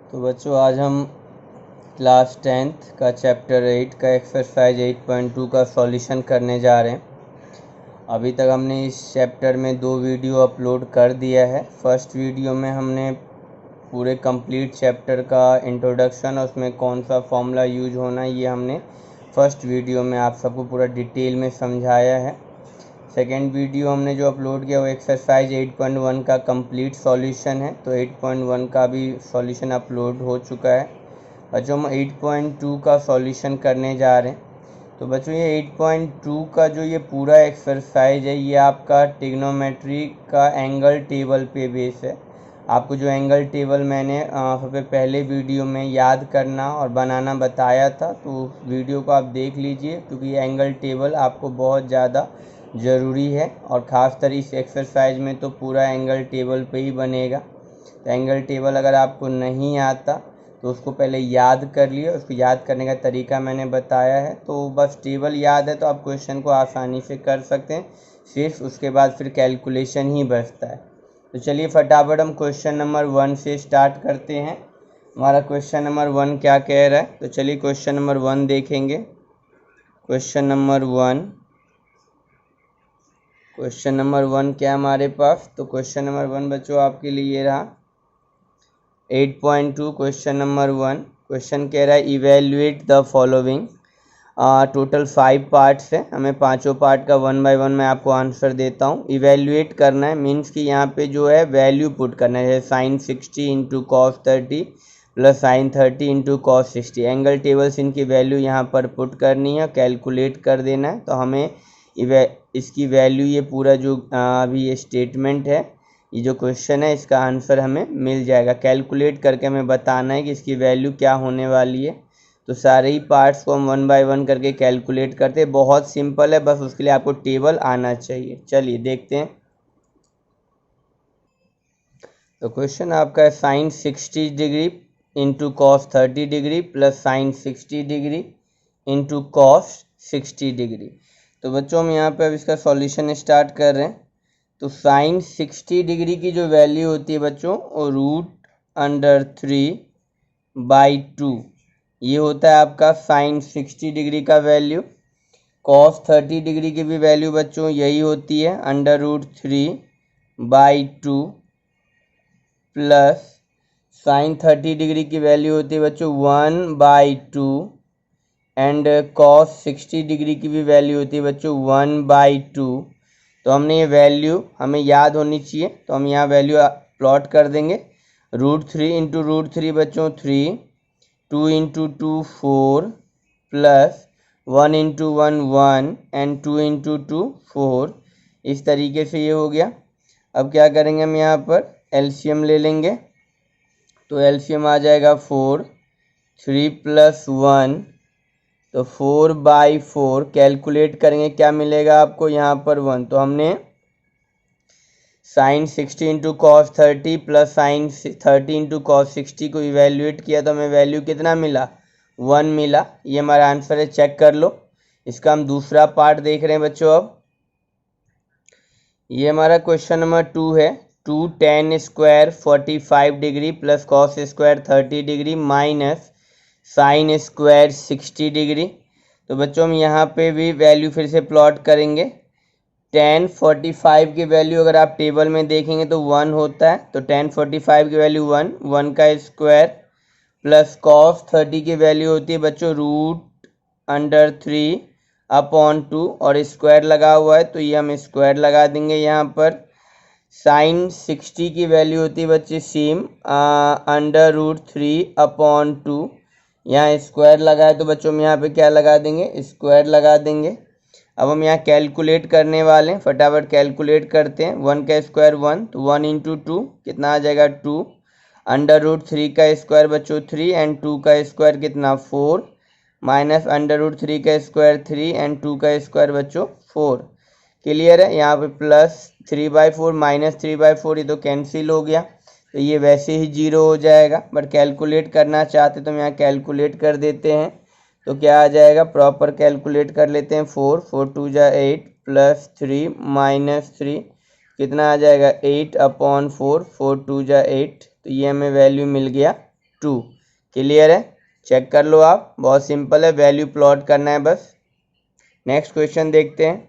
तो बच्चों आज हम क्लास 10th का चैप्टर 8 का एक्सरसाइज 8.2 का सॉल्यूशन करने जा रहे हैं। अभी तक हमने इस चैप्टर में 2 वीडियो अपलोड कर दिया है। फर्स्ट वीडियो में हमने पूरे कंप्लीट चैप्टर का इंट्रोडक्शन और उसमें कौन सा फॉर्मूला यूज होना है ये हमने फर्स्ट वीडियो में आप सबको पूरा डिटेल में समझाया है। सेकेंड वीडियो हमने जो अपलोड किया वो एक्सरसाइज 8.1 का कंप्लीट सॉल्यूशन है, तो 8.1 का भी सॉल्यूशन अपलोड हो चुका है। बच्चों हम 8.2 का सॉल्यूशन करने जा रहे हैं। तो बच्चों ये 8.2 का जो ये पूरा एक्सरसाइज है ये आपका ट्रिग्नोमेट्री का एंगल टेबल पे बेस है। आपको जो एंगल टेबल मैंने सबसे पहले वीडियो में याद करना और बनाना बताया था, तो वीडियो को आप देख लीजिए क्योंकि ये एंगल टेबल आपको बहुत ज़्यादा ज़रूरी है और ख़ासतर इस एक्सरसाइज में तो पूरा एंगल टेबल पे ही बनेगा। तो एंगल टेबल अगर आपको नहीं आता तो उसको पहले याद कर लिए, उसको याद करने का तरीका मैंने बताया है। तो बस टेबल याद है तो आप क्वेश्चन को आसानी से कर सकते हैं, सिर्फ उसके बाद फिर कैलकुलेशन ही बचता है। तो चलिए फटाफट हम क्वेश्चन नंबर 1 से स्टार्ट करते हैं। हमारा क्वेश्चन नंबर 1 क्या कह रहा है, तो चलिए क्वेश्चन नंबर 1 देखेंगे। क्वेश्चन नंबर 1 क्या हमारे पास, तो क्वेश्चन नंबर 1 बच्चों आपके लिए ये रहा 8.2 क्वेश्चन नंबर 1। क्वेश्चन कह रहा है evaluate the following. Total 5 parts है, हमें पांचों पार्ट का 1 बाय 1 मैं आपको आंसर देता हूँ। इवेल्युएट करना है मीन्स कि यहाँ पे जो है वैल्यू पुट करना है, sine 60 into cos 30 plus sine 30 into cos 60। Angle tables इनकी वैल्यू यहाँ पर पुट करनी है, कैलकुलेट कर देना है। तो हमें इसकी वैल्यू ये पूरा जो अभी ये स्टेटमेंट है, ये जो क्वेश्चन है इसका आंसर हमें मिल जाएगा। कैलकुलेट करके हमें बताना है कि इसकी वैल्यू क्या होने वाली है। तो सारे ही पार्ट्स को हम 1 बाय 1 करके कैलकुलेट करते हैं। बहुत सिंपल है, बस उसके लिए आपको टेबल आना चाहिए। चलिए देखते हैं। तो क्वेश्चन आपका है sine 60 degree into cos 30 degree plus sine 60 degree into cos 60 degree. तो बच्चों हम यहाँ पे अब इसका सॉल्यूशन स्टार्ट कर रहे हैं। तो साइन 60 डिग्री की जो वैल्यू होती है बच्चों वो √3/2 ये होता है आपका साइन 60 डिग्री का वैल्यू। कॉस 30 डिग्री की भी वैल्यू बच्चों यही होती है, √3/2 प्लस साइन 30 डिग्री की वैल्यू होती है बच्चों 1/2 एंड कॉस 60 डिग्री की भी वैल्यू होती है बच्चों 1/2। तो हमने ये वैल्यू हमें याद होनी चाहिए, तो हम यहाँ वैल्यू प्लॉट कर देंगे। √3 इंटू √3 बच्चों 3, 2 into 2 4 plus 1 into 1 1 and 2 into 2 4। इस तरीके से ये हो गया। अब क्या करेंगे हम यहाँ पर एलसीएम ले लेंगे। तो एलसीएम आ जाएगा 4, 3 प्लस 1 तो 4/4। कैलकुलेट करेंगे क्या मिलेगा आपको यहाँ पर 1। तो हमने sine 60 into cos 30 plus sine 30 into cos 60 को इवेल्युएट किया तो हमें वैल्यू कितना मिला, 1 मिला। ये हमारा आंसर है, चेक कर लो। इसका हम दूसरा पार्ट देख रहे हैं बच्चों। अब ये हमारा क्वेश्चन नंबर 2 है। 2 tan square 45 degree plus cos square 30 degree minus sine square 60 degree. तो बच्चों हम यहाँ पे भी वैल्यू फिर से प्लॉट करेंगे। tan 45 की वैल्यू अगर आप टेबल में देखेंगे तो 1 होता है, तो tan 45 की वैल्यू 1 का स्क्वायर प्लस कॉस 30 की वैल्यू होती है बच्चों √3/2 और स्क्वायर लगा हुआ है तो ये हम स्क्वायर लगा देंगे यहाँ पर। साइन 60 की वैल्यू होती है बच्चे सेम √3/2, यहाँ स्क्वायर लगा है तो बच्चों हम यहाँ पे क्या लगा देंगे, स्क्वायर लगा देंगे। अब हम यहाँ कैलकुलेट करने वाले हैं, फटाफट कैलकुलेट करते हैं। 1 का स्क्वायर 1, तो 1 इंटू 2 कितना आ जाएगा 2, √3 का स्क्वायर बच्चों 3 एंड 2 का स्क्वायर कितना 4 माइनस √3 का स्क्वायर 3 एंड 2 का स्क्वायर बच्चों 4। क्लियर है। यहाँ पे प्लस 3/4 माइनस 3/4 ये तो कैंसिल हो गया, तो ये वैसे ही 0 हो जाएगा। बट कैलकुलेट करना चाहते तो हम यहाँ कैलकुलेट कर देते हैं। तो क्या आ जाएगा, प्रॉपर कैलकुलेट कर लेते हैं। 4 4 2 जा 8 प्लस 3 माइनस 3 कितना आ जाएगा 8/4, 4 2 जा 8। तो ये हमें वैल्यू मिल गया 2। क्लियर है, चेक कर लो आप, बहुत सिंपल है, वैल्यू प्लॉट करना है बस। नेक्स्ट क्वेश्चन देखते हैं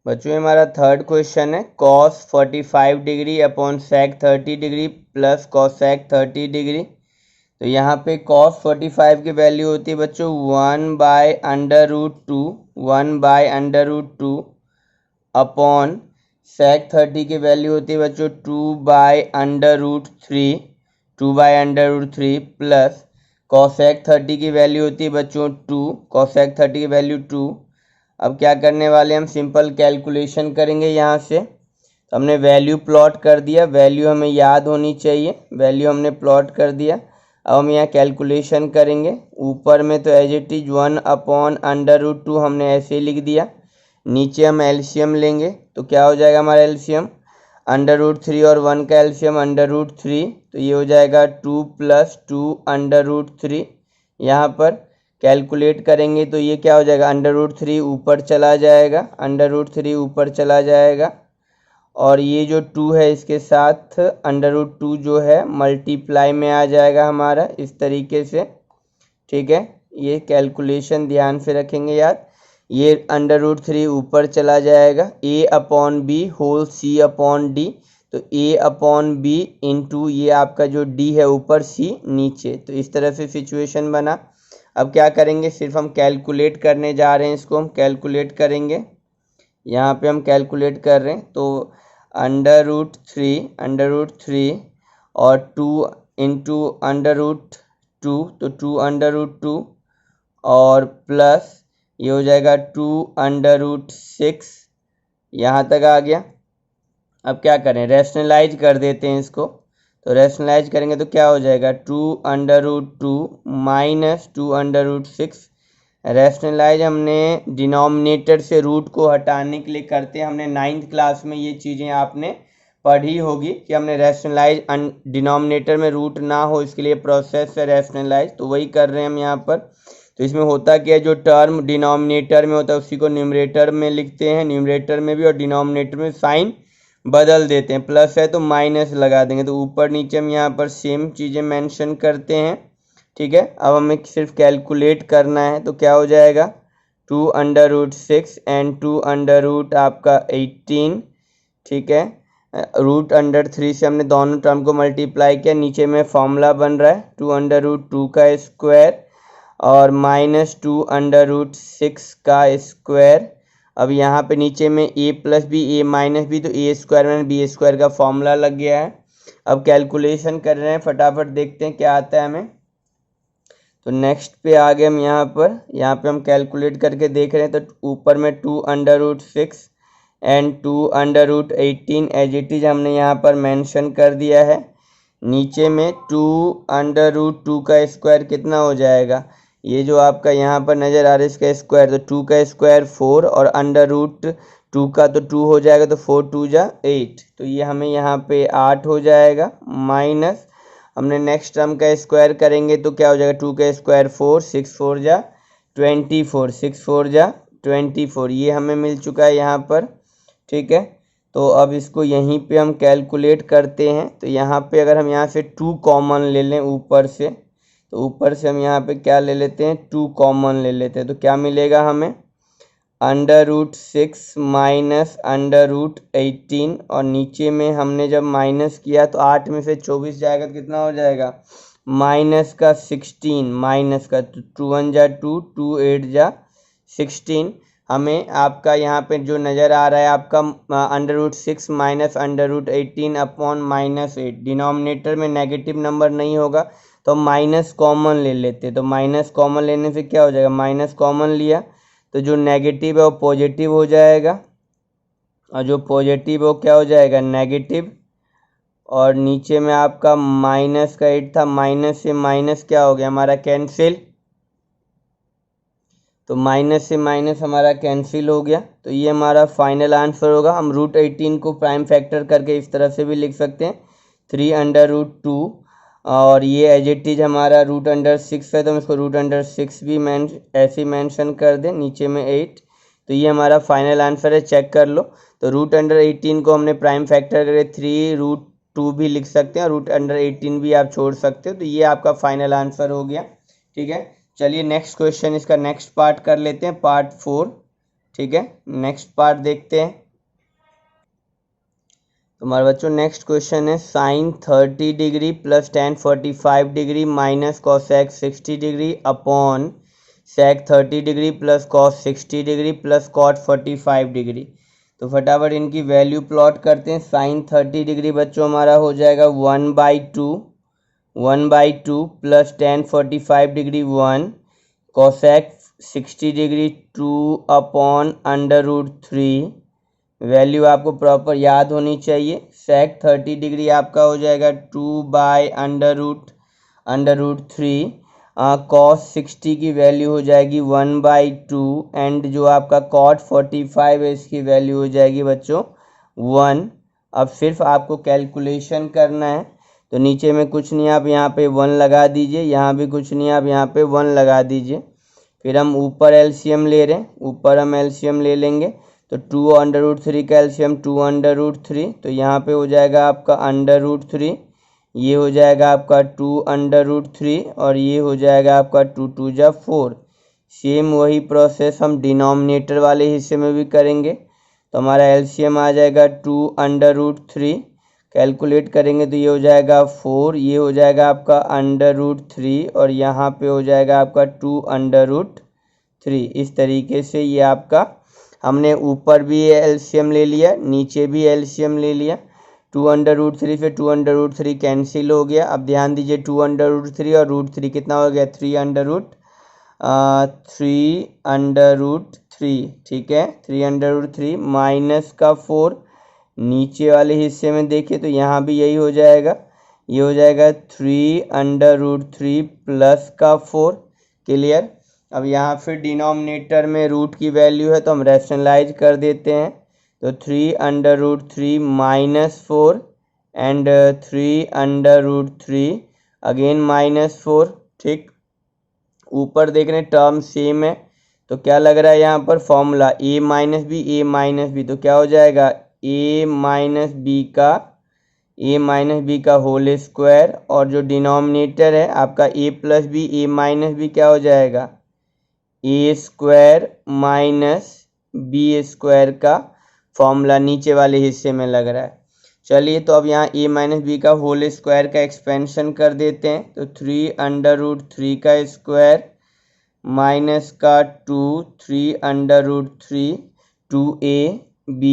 बच्चों, हमारा थर्ड क्वेश्चन है cos 45 degree upon sec 30 degree plus cosec 30 degree. तो यहाँ पे cos 45 की वैल्यू होती है बच्चों 1/√2 1/√2 अपॉन sec 30 की वैल्यू होती है बच्चों 2/√3 प्लस cosec 30 की वैल्यू होती है बच्चों 2, cosec 30 की वैल्यू 2। अब क्या करने वाले हम सिंपल कैलकुलेशन करेंगे यहाँ से। तो हमने वैल्यू प्लॉट कर दिया, वैल्यू हमें याद होनी चाहिए, वैल्यू हमने प्लॉट कर दिया। अब हम यहाँ कैलकुलेशन करेंगे, ऊपर में तो एज इट इज 1/√2 हमने ऐसे ही लिख दिया। नीचे हम एलसीएम लेंगे तो क्या हो जाएगा हमारा एलसीएम, √3 और 1 का एलसीएम √3, तो ये हो जाएगा 2 + 2/√3। यहाँ पर कैलकुलेट करेंगे तो ये क्या हो जाएगा, √3 ऊपर चला जाएगा, √3 ऊपर चला जाएगा, और ये जो 2 है इसके साथ √2 जो है मल्टीप्लाई में आ जाएगा हमारा, इस तरीके से। ठीक है, ये कैलकुलेशन ध्यान से रखेंगे याद। ये √3 ऊपर चला जाएगा, a/b होल c/d, तो a/b इंटू ये आपका जो d है ऊपर, c नीचे, तो इस तरह से सिचुएशन बना। अब क्या करेंगे, सिर्फ हम कैलकुलेट करने जा रहे हैं, इसको हम कैलकुलेट करेंगे। यहाँ पे हम कैलकुलेट कर रहे हैं तो √3 और 2 इंटू √2, तो 2/√2 और प्लस ये हो जाएगा 2/6, यहाँ तक आ गया। अब क्या करें, रैशनलाइज कर देते हैं इसको। तो रैशनलाइज करेंगे तो क्या हो जाएगा 2/2 माइनस 2/6। रैशनलाइज हमने डिनोमिनेटर से रूट को हटाने के लिए करते हैं। हमने 9th क्लास में ये चीज़ें आपने पढ़ी होगी कि हमने रैशनलाइज डिनोमिनेटर में रूट ना हो, इसके लिए प्रोसेस है रैशनलाइज, तो वही कर रहे हैं हम यहाँ पर। तो इसमें होता क्या है, जो टर्म डिनोमिनेटर में होता है उसी को न्यूमरेटर में लिखते हैं, न्यूमरेटर में भी, और डिनोमिनेटर में साइन बदल देते हैं, प्लस है तो माइनस लगा देंगे। तो ऊपर नीचे हम यहाँ पर सेम चीज़ें मेंशन करते हैं। ठीक है, अब हमें सिर्फ कैलकुलेट करना है, तो क्या हो जाएगा 2/6 एंड 2 आपका 18। ठीक है, √3 से हमने दोनों टर्म को मल्टीप्लाई किया, नीचे में फॉर्मूला बन रहा है 2/2 का स्क्वायर और माइनस 2/6 का स्क्वायर। अब यहाँ पे नीचे में a+b a-b, तो a² में b² का फॉर्मूला लग गया है। अब कैलकुलेशन कर रहे हैं, फटाफट देखते हैं क्या आता है हमें। तो नेक्स्ट पे आ गए हम यहाँ पे हम कैलकुलेट करके देख रहे हैं। तो ऊपर में 2/6 एंड 2/18 एज इट इज हमने यहाँ पर मेंशन कर दिया है। नीचे में 2/2 का स्क्वायर कितना हो जाएगा, ये जो आपका यहाँ पर नज़र आ रहा है इसका स्क्वायर, तो 2 का स्क्वायर 4 और √2 का तो 2 हो जाएगा, तो 4 2 जा 8, तो ये हमें यहाँ पे 8 हो जाएगा। माइनस हमने नेक्स्ट टर्म का स्क्वायर करेंगे तो क्या हो जाएगा, 2 का स्क्वायर 4, 6 4 जा 24, 6 4 जा 24, ये हमें मिल चुका है यहाँ पर। ठीक है, तो अब इसको यहीं पे हम कैलकुलेट करते हैं। तो यहाँ पे अगर हम यहाँ से 2 कॉमन ले लें ऊपर से, तो ऊपर से हम यहाँ पे क्या ले लेते हैं, 2 कॉमन ले लेते हैं, तो क्या मिलेगा हमें √6 माइनस √18, और नीचे में हमने जब माइनस किया तो 8 में से 24 जाएगा तो कितना हो जाएगा, माइनस का 16, माइनस का 2 1 जा 2, 2 8 जा 16। हमें आपका यहाँ पे जो नज़र आ रहा है आपका √6 माइनस √18 अपॉन -8, डिनोमिनेटर में नेगेटिव नंबर नहीं होगा तो माइनस कॉमन ले लेते हैं। तो माइनस कॉमन लेने से क्या हो जाएगा, माइनस कॉमन लिया तो जो नेगेटिव है वो पॉजिटिव हो जाएगा, और जो पॉजिटिव है वो क्या हो जाएगा, नेगेटिव। और नीचे में आपका माइनस का 8 था, माइनस से माइनस क्या हो गया हमारा, कैंसिल, तो माइनस से माइनस हमारा कैंसिल हो गया। तो ये हमारा फाइनल आंसर होगा। हम √18 को प्राइम फैक्टर करके इस तरह से भी लिख सकते हैं, 3/2, और ये एज इट इज हमारा √6 है तो हम इसको √6 भी ऐसे मेंशन कर दें, नीचे में 8। तो ये हमारा फाइनल आंसर है, चेक कर लो। तो √18 को हमने प्राइम फैक्टर करके 2 भी लिख सकते हैं और √18 भी आप छोड़ सकते हो। तो ये आपका फाइनल आंसर हो गया। ठीक है, चलिए नेक्स्ट क्वेश्चन, इसका नेक्स्ट पार्ट कर लेते हैं, पार्ट 4। ठीक है, नेक्स्ट पार्ट देखते हैं। तो हमारे बच्चों नेक्स्ट क्वेश्चन है sine 30 degree plus tan 45 degree minus cosec 60 degree upon sec 30 degree plus cos 60 degree plus cot 45 degree. तो फटाफट इनकी वैल्यू प्लॉट करते हैं। साइन 30 डिग्री बच्चों हमारा हो जाएगा 1/2 plus tan 45 degree 1, cosec 60 degree 2 upon √3। Value आपको प्रॉपर याद होनी चाहिए। सेक 30 डिग्री आपका हो जाएगा 2/√3। कॉस 60 की वैल्यू हो जाएगी 1/2 एंड जो आपका कॉट 45 है इसकी वैल्यू हो जाएगी बच्चों 1। अब सिर्फ आपको कैलकुलेशन करना है। तो नीचे में कुछ नहीं, आप यहाँ पे 1 लगा दीजिए, यहाँ भी कुछ नहीं, आप यहाँ पे 1 लगा दीजिए। फिर हम ऊपर एलसीएम ले रहे हैं, ऊपर हम एलसीएम ले लेंगे। तो 2/√3 का एलसीएम 2/√3, तो यहाँ पे हो जाएगा आपका √3, ये हो जाएगा आपका 2/√3 और ये हो जाएगा आपका 2 2 जा 4। सेम वही प्रोसेस हम डिनोमिनेटर वाले हिस्से में भी करेंगे। तो हमारा एलसीएम आ जाएगा 2/√3, कैलकुलेट करेंगे तो ये हो जाएगा 4, ये हो जाएगा आपका √3 और यहाँ पे हो जाएगा आपका 2/√3। इस तरीके से ये आपका हमने ऊपर भी एलसीएम ले लिया, नीचे भी एलसीएम ले लिया। 2/√3 से 2/√3 कैंसिल हो गया। अब ध्यान दीजिए 2/√3 और √3 कितना हो गया 3/√3। ठीक है, 3/√3 माइनस का 4, नीचे वाले हिस्से में देखिए तो यहाँ भी यही हो जाएगा, ये हो जाएगा 3/√3 प्लस का 4। क्लियर। अब यहाँ फिर डिनोमिनेटर में रूट की वैल्यू है तो हम रैशनलाइज कर देते हैं। तो 3/√3 माइनस 4 एंड 3/√3 अगेन माइनस 4। ठीक, ऊपर देख रहे हैं टर्म सेम है तो क्या लग रहा है यहाँ पर फॉर्मूला a माइनस बी, तो क्या हो जाएगा a माइनस बी का होल स्क्वायर, और जो डिनोमिनेटर है आपका a प्लस बी क्या हो जाएगा a square minus B square का फॉर्मूला नीचे वाले हिस्से में लग रहा है। चलिए तो अब यहाँ a माइनस बी का होल स्क्वायर का एक्सपेंशन कर देते हैं। तो 3/√3 का स्क्वायर माइनस का 2 3/√3 2ab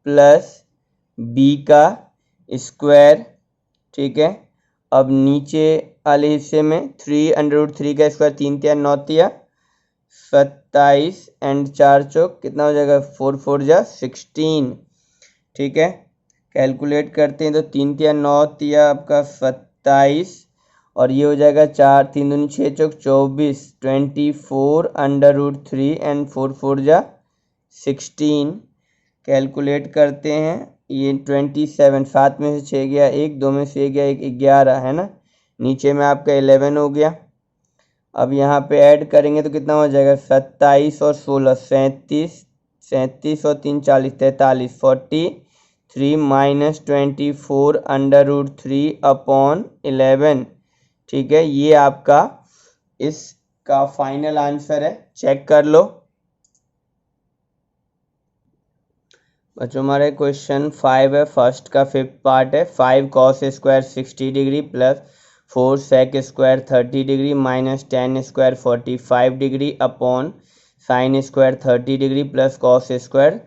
प्लस b का स्क्वायर। ठीक है, अब नीचे वाले हिस्से में 3/√3 का स्क्वायर 3 × 9 = 27 एंड 4 चौक कितना हो जाएगा 4 4 जा 16। ठीक है, कैलकुलेट करते हैं तो 3 × 9 = आपका 27 और ये हो जाएगा 4 3 दूनी 6 चौक 24 24/√3 एंड 4 4 जा 16। कैलकुलेट करते हैं, ये 27, 7 में से 6 गया 1, 2 में से 1 गया 1, 11 है ना, नीचे में आपका 11 हो गया। अब यहाँ पे ऐड करेंगे तो कितना हो जाएगा 27 और 16 37 और 3 40 43 43 माइनस 24/√3 अपॉन 11। ठीक है, ये आपका इसका फाइनल आंसर है, चेक कर लो बच्चों। हमारे क्वेश्चन 5 है, फर्स्ट का 5th पार्ट है। 5 cos square 60 degree plus 4 sec square 30 degree minus tan square 45 degree upon sine square 30 degree plus cos square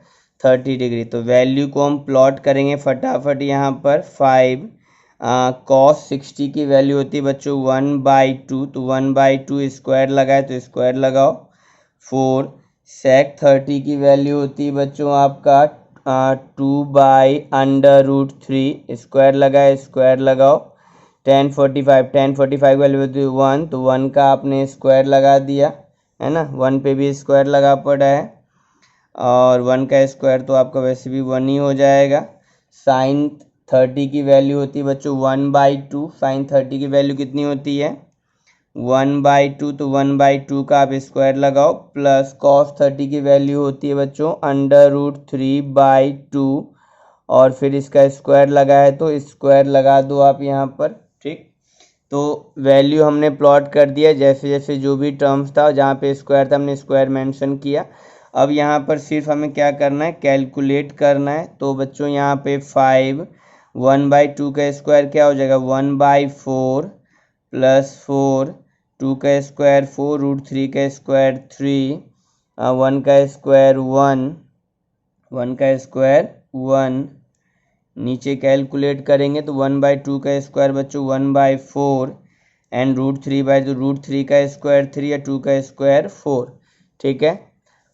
30 degree. तो वैल्यू को हम प्लॉट करेंगे फटाफट। यहाँ पर 5 cos 60 की वैल्यू होती है बच्चों 1/2, तो 1/2 स्क्वायर लगाए तो स्क्वायर लगाओ। 4 sec 30 की वैल्यू होती है बच्चों आपका 2/√3 स्क्वायर लगाए स्क्वायर लगाओ। tan 45 की वैल्यू होती है 1, तो 1 का आपने स्क्वायर लगा दिया है ना, 1 पे भी स्क्वायर लगा पड़ा है और 1 का स्क्वायर तो आपका वैसे भी 1 ही हो जाएगा। साइन 30 की वैल्यू होती है बच्चों 1/2, साइन 30 की वैल्यू कितनी होती है 1/2, तो 1/2 का आप स्क्वायर लगाओ प्लस कॉस 30 की वैल्यू होती है बच्चों √3/2 और फिर इसका स्क्वायर लगा है तो स्क्वायर लगा दो आप यहाँ पर। ठीक, तो वैल्यू हमने प्लॉट कर दिया, जैसे जैसे जो भी टर्म्स था जहाँ पे स्क्वायर था हमने स्क्वायर मेंशन किया। अब यहाँ पर सिर्फ हमें क्या करना है, कैलकुलेट करना है। तो बच्चों यहाँ पे 5 1/2 का स्क्वायर क्या हो जाएगा 1/4 प्लस 4 2 का स्क्वायर 4 √3 का स्क्वायर 3 1 का स्क्वायर 1 1 का स्क्वायर 1। नीचे कैलकुलेट करेंगे तो 1/2 का स्क्वायर बच्चों 1/4 एंड √3 का स्क्वायर 3 या 2 का स्क्वायर 4। ठीक है,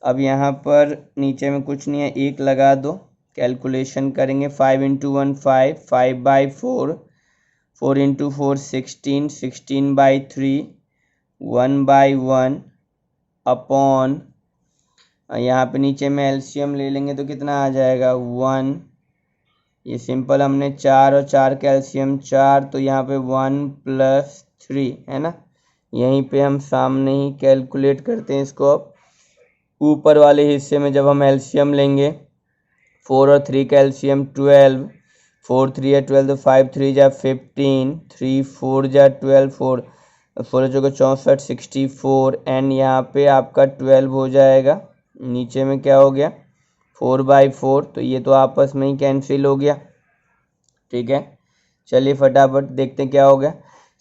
अब यहाँ पर नीचे में कुछ नहीं है, 1 लगा दो। कैलकुलेशन करेंगे 5 × 1 5 5/4 4 × 4 16 16/3 1/1 अपॉन यहाँ पे नीचे में एलसीएम ले लेंगे तो कितना आ जाएगा 1। ये सिंपल हमने 4 और 4 का एलसीएम 4, तो यहाँ पे 1 + 3 है ना। यहीं पे हम सामने ही कैलकुलेट करते हैं इसको। अब ऊपर वाले हिस्से में जब हम एलसीएम लेंगे 4 और 3 का एलसीएम 12 4 3 या 12 तो 5 3 जा 15 3 4 जा 12 4 4 जो 64 64 एंड यहाँ पे आपका 12 हो जाएगा। नीचे में क्या हो गया 4/4, तो ये तो आपस में ही कैंसिल हो गया। ठीक है, चलिए फटाफट देखते हैं क्या हो गया।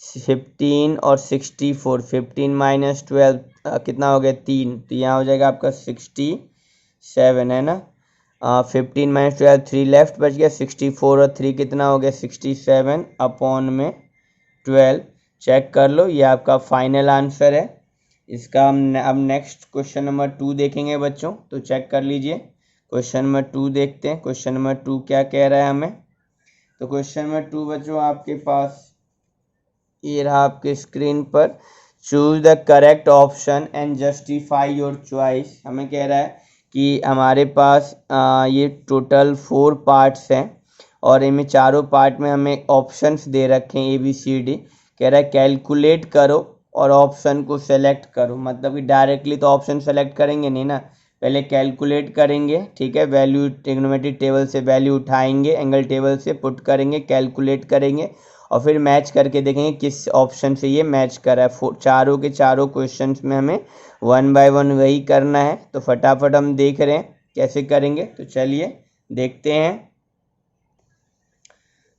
15 और 64 15 - 12 कितना हो गया 3, तो यहाँ हो जाएगा आपका 67 है ना। 15 - 12 3 लेफ्ट बच गया, 64 और 3 कितना हो गया 67 अपॉन में 12। चेक कर लो, ये आपका फाइनल आंसर है इसका। हम अब नेक्स्ट क्वेश्चन नंबर 2 देखेंगे बच्चों, तो चेक कर लीजिए। क्वेश्चन नंबर 2 देखते हैं, क्वेश्चन नंबर 2 क्या कह रहा है हमें। तो क्वेश्चन नंबर 2 बच्चों आपके पास ये रहा आपके स्क्रीन पर। Choose the correct option and justify your choice. हमें कह रहा है कि हमारे पास ये टोटल 4 पार्ट्स हैं और इनमें चारों पार्ट में हमें ऑप्शंस दे रखे हैं ABCD। कह रहा है कैलकुलेट करो और ऑप्शन को सेलेक्ट करो। मतलब कि डायरेक्टली तो ऑप्शन सेलेक्ट करेंगे नहीं ना, पहले कैलकुलेट करेंगे। ठीक है, वैल्यू ट्रिग्नोमेट्रिक टेबल से वैल्यू उठाएंगे, एंगल टेबल से पुट करेंगे, कैलकुलेट करेंगे और फिर मैच करके देखेंगे किस ऑप्शन से ये मैच कर रहा है। चारों के चारों क्वेश्चंस में हमें 1 बाय 1 वही करना है। तो फटाफट हम देख रहे हैं कैसे करेंगे, तो चलिए देखते हैं।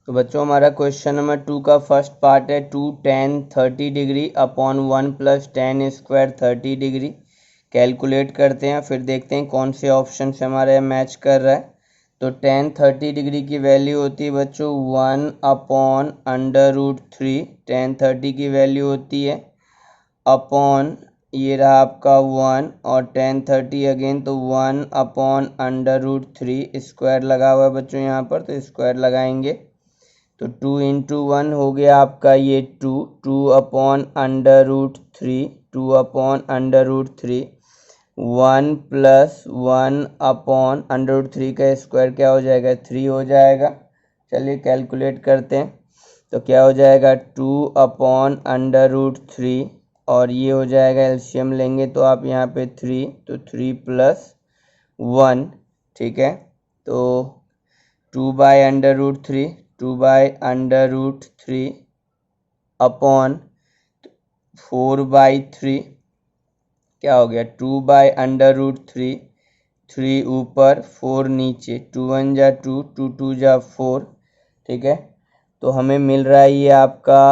तो बच्चों हमारा क्वेश्चन नंबर 2 का फर्स्ट पार्ट है 2 tan 30 degree upon 1 + tan square 30 degree. Calculate करते हैं, फिर देखते हैं कौन से ऑप्शन से हमारे मैच कर रहा है। तो tan 30 डिग्री की वैल्यू होती है बच्चों 1 अपॉन √3। tan 30 की वैल्यू होती है अपॉन ये रहा आपका 1 और tan 30 अगेन तो 1 अपॉन √3 स्क्वायर लगा हुआ है बच्चों यहाँ पर, तो स्क्वायर लगाएंगे तो 2 × 1 हो गया आपका ये 2 अपॉन √3 2 अपॉन √3 1 + 1 अपॉन √3 का स्क्वायर क्या हो जाएगा 3 हो जाएगा। चलिए कैलकुलेट करते हैं, तो क्या हो जाएगा 2 अपॉन √3 और ये हो जाएगा एलसीएम लेंगे तो आप यहाँ पे 3 तो 3 + 1। ठीक है, तो 2/√3 2/√3 अपॉन 4/3 क्या हो गया 2/√3 3 ऊपर 4 नीचे 2 1 जा 2 2 2 जा 4। ठीक है, तो हमें मिल रहा है ये आपका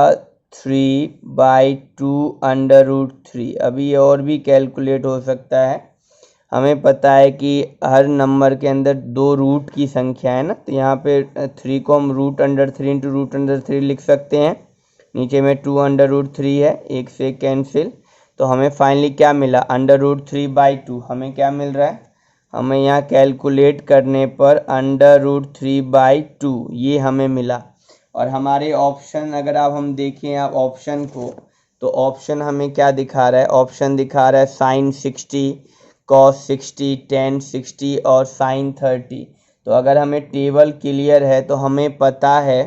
3/2 √3। अभी और भी कैलकुलेट हो सकता है। हमें पता है कि हर नंबर के अंदर 2 रूट की संख्या है ना, तो यहाँ पे 3 को हम √3 × √3 लिख सकते हैं। नीचे में 2 √3 है, एक से कैंसिल, तो हमें फाइनली क्या मिला √3/2। हमें क्या मिल रहा है, हमें यहाँ कैलकुलेट करने पर √3/2 ये हमें मिला। और हमारे ऑप्शन अगर आप हम देखें आप ऑप्शन को, तो ऑप्शन हमें क्या दिखा रहा है, ऑप्शन दिखा रहा है sin 60 cos 60 tan 60 और sin 30। तो अगर हमें टेबल क्लियर है तो हमें पता है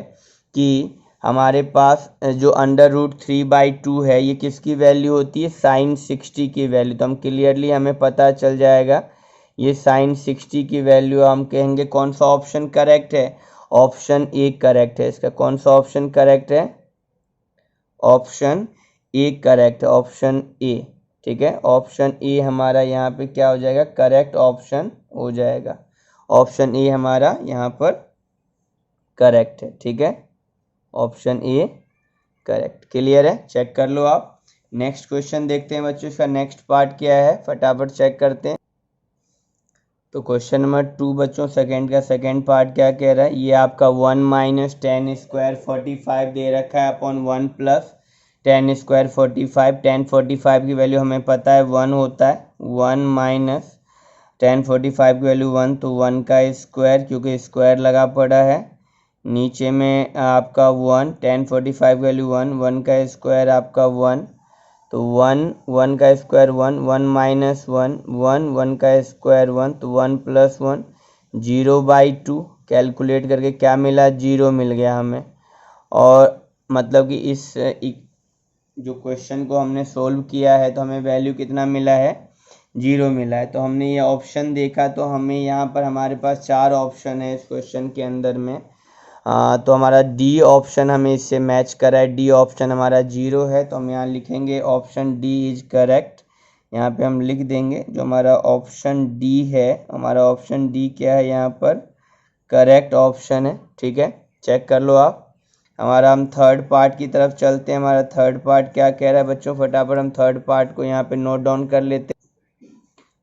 कि हमारे पास जो √3/2 है ये किसकी वैल्यू होती है sin 60 की वैल्यू। तो हम क्लियरली हमें पता चल जाएगा ये साइन 60 की वैल्यू हम कहेंगे कौन सा ऑप्शन करेक्ट है, ऑप्शन ए करेक्ट है। इसका कौन सा ऑप्शन करेक्ट है, ऑप्शन ए करेक्ट है, ऑप्शन ए। ठीक है, ऑप्शन ए हमारा यहाँ पे क्या हो जाएगा, करेक्ट ऑप्शन हो जाएगा। ऑप्शन ए हमारा यहाँ पर करेक्ट है। ठीक है, ऑप्शन ए करेक्ट। क्लियर है, चेक कर लो आप। नेक्स्ट क्वेश्चन देखते हैं बच्चों, इसका नेक्स्ट पार्ट क्या है, फटाफट चेक करते हैं। तो क्वेश्चन नंबर 2 बच्चों, सेकंड का सेकंड पार्ट क्या कह रहा है, ये आपका 1 माइनस 10 स्क्वायर 45 दे रखा है अपॉन 1 प्लस 10 स्क्वायर 45। 10 45 की वैल्यू हमें पता है 1 होता है, 1 माइनस 10 45 की वैल्यू 1, तो 1 का स्क्वायर, क्योंकि स्क्वायर लगा पड़ा है, नीचे में आपका 1, 10 45 की वैल्यू 1, 1 का स्क्वायर आपका 1, तो 1, 1 का स्क्वायर 1, 1 माइनस 1, 1, 1 का स्क्वायर 1, तो 1 प्लस 1, 0/2। कैलकुलेट करके क्या मिला, 0 मिल गया हमें। और मतलब कि इस जो क्वेश्चन को हमने सोल्व किया है तो हमें वैल्यू कितना मिला है, 0 मिला है। तो हमने ये ऑप्शन देखा तो हमें यहाँ पर हमारे पास 4 ऑप्शन है इस क्वेश्चन के अंदर में। तो हमारा डी ऑप्शन हमें इससे मैच करा है, डी ऑप्शन हमारा 0 है, तो हम यहाँ लिखेंगे ऑप्शन डी इज करेक्ट। यहाँ पे हम लिख देंगे जो हमारा ऑप्शन डी है, हमारा ऑप्शन डी क्या है यहाँ पर, करेक्ट ऑप्शन है। ठीक है, चेक कर लो आप। हमारा हम थर्ड पार्ट की तरफ चलते हैं। हमारा थर्ड पार्ट क्या कह रहा है बच्चों, फटाफट हम थर्ड पार्ट को यहाँ पे नोट डाउन कर लेते हैं।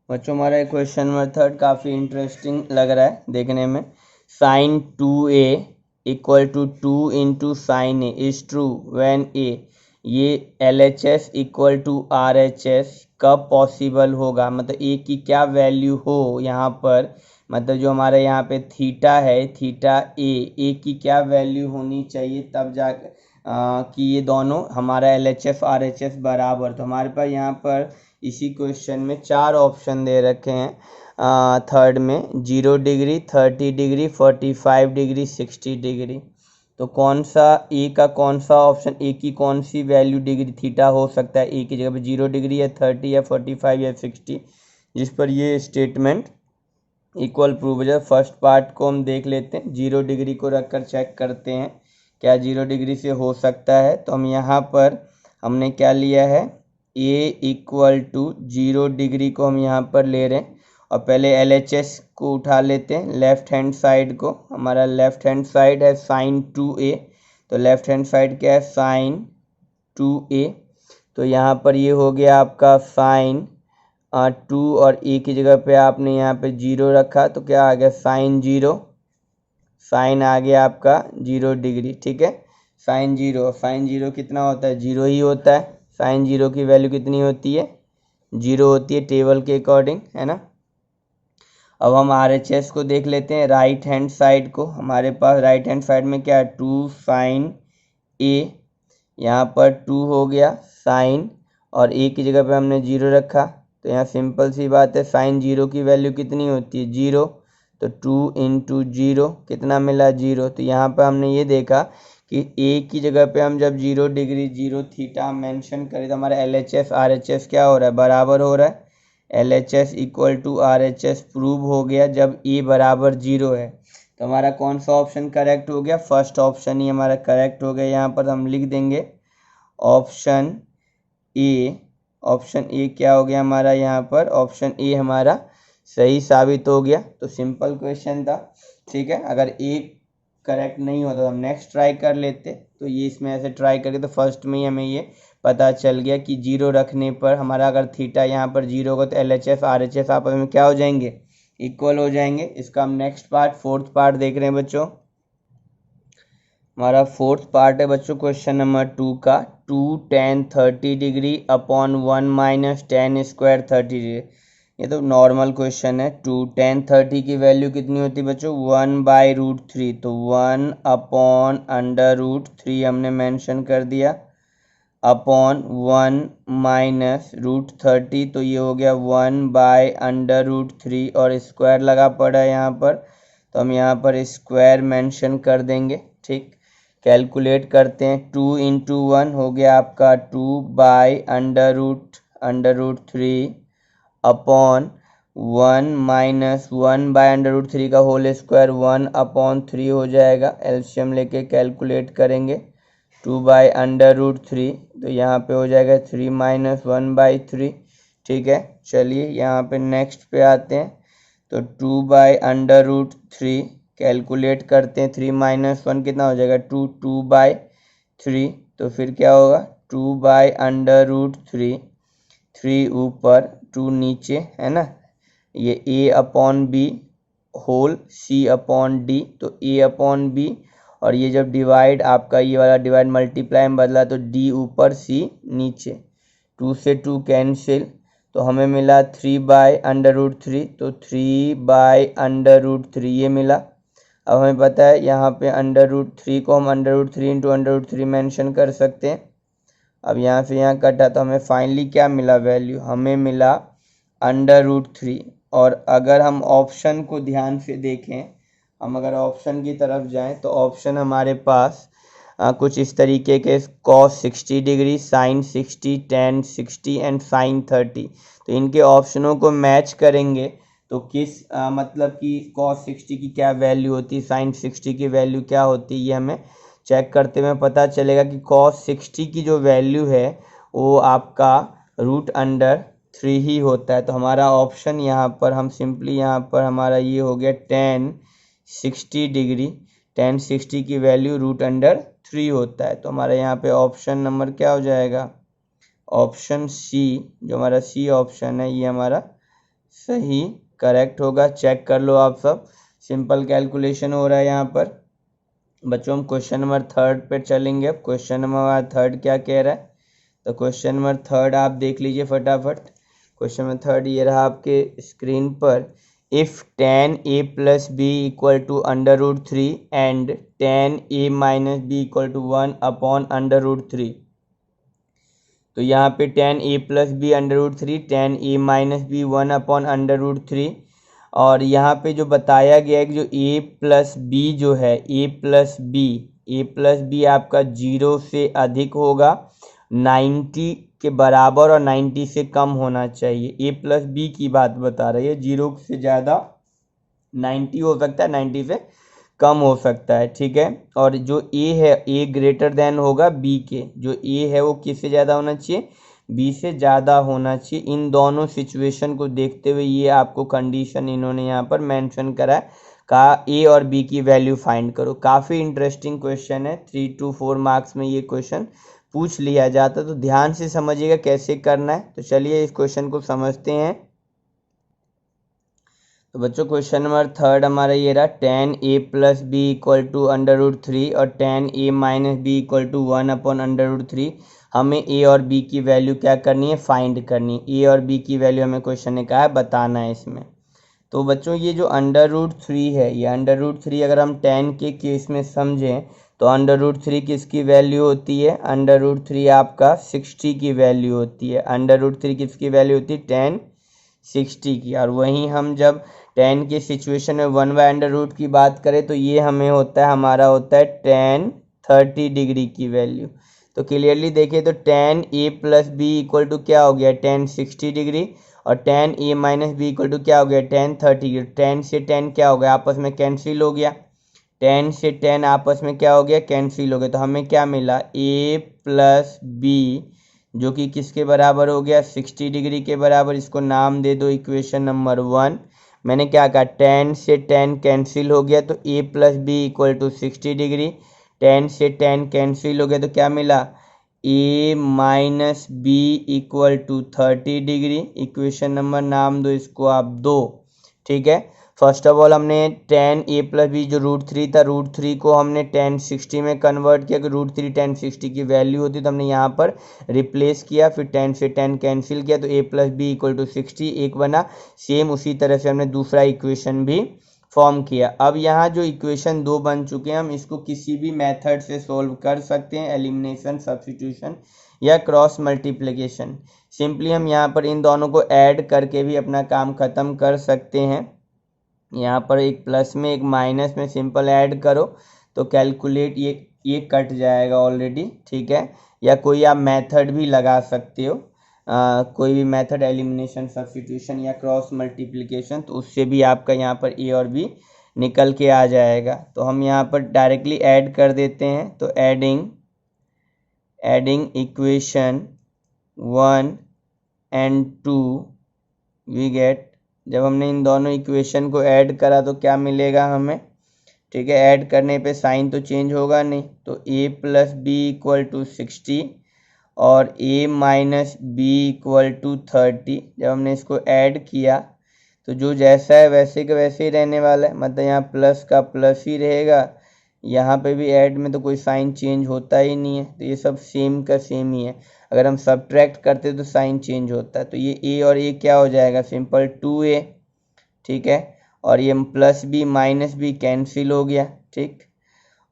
बच्चों हमारा क्वेश्चन नंबर थर्ड काफ़ी इंटरेस्टिंग लग रहा है देखने में। Sine 2a equal to 2 into sine A is true when A, ये LHS इक्वल टू RHS कब पॉसिबल होगा, मतलब ए की क्या वैल्यू हो यहाँ पर, मतलब जो हमारे यहाँ पे थीटा है, थीटा ए की क्या वैल्यू होनी चाहिए तब जा कि ये दोनों हमारा LHS RHS बराबर। तो हमारे पास यहाँ पर इसी क्वेश्चन में 4 ऑप्शन दे रखे हैं। थर्ड में 0 डिग्री, 30 डिग्री, 45 डिग्री, 60 डिग्री। तो कौन सा ए का कौन सा ऑप्शन, ए की कौन सी वैल्यू डिग्री थीटा हो सकता है, ए की जगह पे 0 डिग्री या 30 या 45 या 60, जिस पर ये स्टेटमेंट इक्वल प्रूव हो जाए। फर्स्ट पार्ट को हम देख लेते हैं, 0 डिग्री को रखकर चेक करते हैं क्या 0 डिग्री से हो सकता है। तो हम यहाँ पर हमने क्या लिया है, ए इक्वल टू 0 डिग्री को हम यहाँ पर ले रहे हैं, और पहले LHS को उठा लेते हैं लेफ्ट हैंड साइड को। हमारा लेफ्ट हैंड साइड है साइन 2a, तो लेफ्ट हैंड साइड क्या है, साइन 2a। तो यहाँ पर ये हो गया आपका साइन 2, और ए की जगह पे आपने यहाँ पे 0 रखा, तो क्या आ गया, साइन 0, साइन आ गया आपका 0 डिग्री। ठीक है, साइन 0, साइन 0 कितना होता है, 0 ही होता है। साइन 0 की वैल्यू कितनी होती है, 0 होती है टेबल के अकॉर्डिंग, है ना। अब हम RHS को देख लेते हैं राइट हैंड साइड को। हमारे पास राइट हैंड साइड में क्या है, 2 साइन a, यहाँ पर 2 हो गया साइन, और a की जगह पे हमने 0 रखा, तो यहाँ सिंपल सी बात है, साइन 0 की वैल्यू कितनी होती है, 0, तो 2 इंटू 0 कितना मिला, 0। तो यहाँ पर हमने ये देखा कि a की जगह पे हम जब 0 डिग्री 0 थीटा मेंशन करें तो हमारा LHS RHS क्या हो रहा है, बराबर हो रहा है। LHS equal to RHS prove हो गया जब a बराबर 0 है। तो हमारा कौन सा ऑप्शन करेक्ट हो गया, फर्स्ट ऑप्शन ही हमारा करेक्ट हो गया। यहाँ पर हम लिख देंगे ऑप्शन ए। ऑप्शन ए क्या हो गया हमारा, यहाँ पर ऑप्शन ए हमारा सही साबित हो गया। तो सिंपल क्वेश्चन था, ठीक है। अगर ए करेक्ट नहीं होता तो हम नेक्स्ट ट्राई कर लेते, तो ये इसमें ऐसे ट्राई करके तो फर्स्ट में ही हमें ये पता चल गया कि 0 रखने पर हमारा अगर थीटा यहाँ पर 0 होगा तो LHS RHS आपस में क्या हो जाएंगे, इक्वल हो जाएंगे। इसका हम नेक्स्ट पार्ट फोर्थ पार्ट देख रहे हैं बच्चों। हमारा फोर्थ पार्ट है बच्चों क्वेश्चन नंबर 2 का, 2 tan 30 degree upon 1 minus 10 square 30 degree. ये तो नॉर्मल क्वेश्चन है। 2 tan 30 की वैल्यू कितनी होती है बच्चों, 1/√3, तो 1 अपॉन √3 हमने मेंशन कर दिया, अपॉन 1 माइनस √30, तो ये हो गया 1/√3, और स्क्वायर लगा पड़ा है यहाँ पर, तो हम यहाँ पर स्क्वायर मेंशन कर देंगे। ठीक, कैलकुलेट करते हैं, 2 इंटू 1 हो गया आपका 2/√3 अपॉन 1 माइनस 1/√3 का होल स्क्वायर 1/3 हो जाएगा। एलसीएम लेके कैलकुलेट करेंगे 2/√3, तो यहाँ पे हो जाएगा 3 माइनस 1/3। ठीक है, चलिए यहाँ पे नेक्स्ट पे आते हैं। तो 2/√3 कैलकुलेट करते हैं। 3 माइनस 1 कितना हो जाएगा 2, 2/3। तो फिर क्या होगा 2/√3, 3 ऊपर 2 नीचे, है ना। ये a/b होल c/d, तो a/b, और ये जब डिवाइड आपका ये वाला डिवाइड मल्टीप्लाई में बदला तो d ऊपर c नीचे, 2 से 2 कैंसिल, तो हमें मिला 3/√3, तो 3/√3 ये मिला। अब हमें पता है यहाँ पे √3 को हम √3 इंटू √3 मेंशन कर सकते हैं। अब यहाँ से यहाँ कटा तो हमें फाइनली क्या मिला वैल्यू, हमें मिला √3। और अगर हम ऑप्शन को ध्यान से देखें, हम अगर ऑप्शन की तरफ जाएं तो ऑप्शन हमारे पास कुछ इस तरीके के cos 60 degree, sin 60, tan 60 and sin 30। तो इनके ऑप्शनों को मैच करेंगे तो किस मतलब कि cos 60 की क्या वैल्यू होती है, sin 60 की वैल्यू क्या होती है, ये हमें चेक करते हुए पता चलेगा कि cos 60 की जो वैल्यू है वो आपका √3 ही होता है। तो हमारा ऑप्शन यहाँ पर हम सिंपली यहाँ पर हमारा ये हो गया tan 60 डिग्री, tan 60 की वैल्यू √3 होता है। तो हमारा यहाँ पे ऑप्शन नंबर क्या हो जाएगा, ऑप्शन सी, जो हमारा सी ऑप्शन है ये हमारा सही करेक्ट होगा। चेक कर लो आप सब, सिंपल कैलकुलेशन हो रहा है यहाँ पर। बच्चों हम क्वेश्चन नंबर 3 पे चलेंगे। अब क्वेश्चन नंबर 3 क्या कह रहा है, तो क्वेश्चन नंबर 3 आप देख लीजिए फटाफट। क्वेश्चन नंबर 3 ये रहा आपके स्क्रीन पर। If tan a plus b equal to √3 and tan a minus b equal to 1/√3, तो यहाँ पे tan a plus b √3, tan a minus b 1/√3, और यहाँ पे जो बताया गया है कि जो a प्लस बी जो है a प्लस बी आपका 0 से अधिक होगा, 90 के बराबर और 90 से कम होना चाहिए। a प्लस बी की बात बता रही है, 0 से ज़्यादा 90 हो सकता है, 90 से कम हो सकता है। ठीक है, और जो a है a ग्रेटर देन होगा b के, जो a है वो किससे ज़्यादा होना चाहिए, b से ज़्यादा होना चाहिए। इन दोनों सिचुएशन को देखते हुए ये आपको कंडीशन इन्होंने यहाँ पर मेंशन करा है, कहा a और b की वैल्यू फाइंड करो। काफ़ी इंटरेस्टिंग क्वेश्चन है, 3 to 4 मार्क्स में ये क्वेश्चन पूछ लिया जाता, तो ध्यान से समझिएगा कैसे करना है। तो चलिए इस क्वेश्चन को समझते हैं। तो बच्चों क्वेश्चन नंबर 3 हमारा ये रहा, tan a plus b equal to √3 और tan a minus b equal to 1/√3। हमें a और b की वैल्यू क्या करनी है, फाइंड करनी है। a और b की वैल्यू हमें क्वेश्चन ने कहा है बताना है इसमें। तो बच्चों ये जो √3 है, ये √3 अगर हम tan के केस में समझें तो √3 किसकी वैल्यू होती है, √3 आपका 60 की वैल्यू होती है। √3 किसकी वैल्यू होती है, tan 60 की। और वहीं हम जब tan के सिचुएशन में 1/√, की बात करें तो ये हमें होता है, हमारा होता है tan 30 डिग्री की वैल्यू। तो क्लियरली देखिए तो tan a plus b equal to क्या हो गया, tan 60 डिग्री, और tan a minus b equal to क्या हो गया, tan 30 डिग्री। tan से tan क्या हो गया, आपस में कैंसिल हो गया, tan से tan आपस में क्या हो गया, कैंसिल हो गया। तो हमें क्या मिला, a प्लस बी जो कि किसके बराबर हो गया, 60 डिग्री के बराबर। इसको नाम दे दो इक्वेशन नंबर 1। मैंने क्या कहा, tan से tan कैंसिल हो गया तो a plus b equal to 60 degree, tan से tan कैंसिल हो गया तो क्या मिला, a minus b equal to 30 degree. Equation number नाम दो इसको आप 2। ठीक है, फर्स्ट ऑफ ऑल हमने tan a प्लस बी जो √3 था, √3 को हमने tan 60 में कन्वर्ट किया कि √3 tan 60 की वैल्यू होती, तो हमने यहाँ पर रिप्लेस किया, फिर tan से tan कैंसिल किया तो a plus b equal to 60 एक बना। सेम उसी तरह से हमने दूसरा इक्वेशन भी फॉर्म किया। अब यहाँ जो इक्वेशन 2 बन चुके हैं, हम इसको किसी भी मेथड से सोल्व कर सकते हैं, एलिमिनेशन, सब्स्टिट्यूशन या क्रॉस मल्टीप्लिकेशन। सिंपली हम यहाँ पर इन दोनों को ऐड करके भी अपना काम ख़त्म कर सकते हैं। यहाँ पर एक प्लस में एक माइनस में सिंपल ऐड करो तो कैलकुलेट ये कट जाएगा ऑलरेडी। ठीक है, या कोई आप मेथड भी लगा सकते हो कोई भी मेथड एलिमिनेशन, सब्स्टिट्यूशन या क्रॉस मल्टीप्लिकेशन, तो उससे भी आपका यहाँ पर ए और बी निकल के आ जाएगा। तो हम यहाँ पर डायरेक्टली ऐड कर देते हैं। तो adding equation 1 and 2 we get, जब हमने इन दोनों इक्वेशन को ऐड करा तो क्या मिलेगा हमें, ठीक है। ऐड करने पे साइन तो चेंज होगा नहीं, तो a plus b equal to 60 और a minus b equal to 30। जब हमने इसको ऐड किया तो जो जैसा है वैसे का वैसे ही रहने वाला है, मतलब यहाँ प्लस का प्लस ही रहेगा, यहाँ पे भी ऐड में तो कोई साइन चेंज होता ही नहीं है, तो ये सब सेम का सेम ही है। अगर हम सब्ट्रैक्ट करते तो साइन चेंज होता है, तो ये a और a क्या हो जाएगा, सिंपल 2a, ठीक है। और ये plus b minus b cancel हो गया, ठीक।